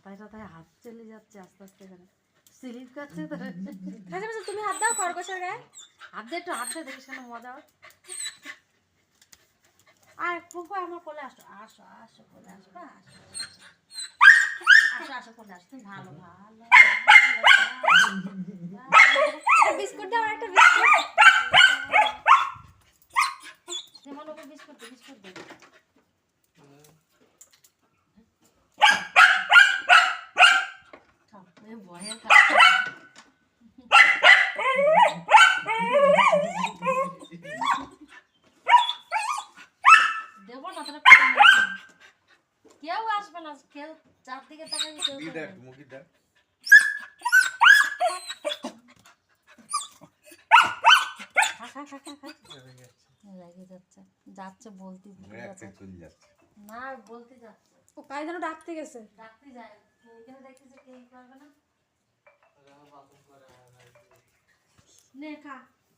মাথায় টাথায় হাত চলে যাচ্ছে আস্তে আস্তে করে স্লিপ খাচ্ছে তো তুমি হাত দাও খরগোশের গায়ে হাত দিয়ে একটু হাত দিয়ে দেখিস কেন মজা হয় আর ফুফু আমার কোলে আসো আসো আসো কোলে আসো আসো আসো আসো কোলে আসো তুমি ভালো ভালো বিস্কুট দাও একটা বিস্কুট যেমন ওকে বিস্কুট দে বিস্কুট দে ভয়ের দেবো না তাহলে কেউ আসবে না কেউ চারদিকে তাকাবি কেউ দেখ মুখি দেখ লেগে যাচ্ছে যাচ্ছে বলতে একটা চলে যাচ্ছে না বলতে যাচ্ছে ও কায় যেন ডাকতে গেছে ডাকতে যায় এখানে দেখতেছে কে করবে না নে খা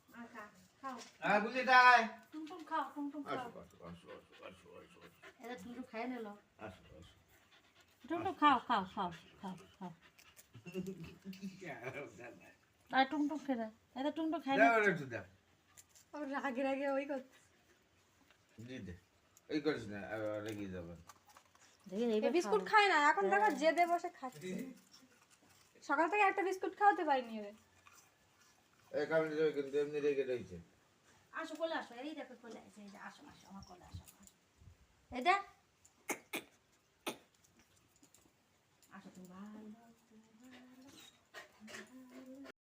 আর খা খাও বুঝলি তাই টুমটুম খাও টুমটুম খাও আসো আসো আসো আসো আসো এরা টুমটুম খাইয়ে নিল আসো আসো টুমটুম খাও খাও খাও খাও খাও আর টুমটুম খেয়ে দেয় এরা টুমটুম খাই দাও একটু দাও ও রাগে রাগে ওই করছে দি দে এই করিস না রেগে যাবে এই বিস্কুট খায় না এখন দেখো জেদে বসে খাচ্ছে সকাল থেকে একটা বিস্কুট খাওয়াতে পারিনি ওরে এই কারণে যাবে কিন্তু এমনি রেগে রয়েছে আসো কোলে আসো এই দেখো কোলে আছে এই যে আসো আসো আমার কোলে আসো এই দেখ আসো তুমি ভালো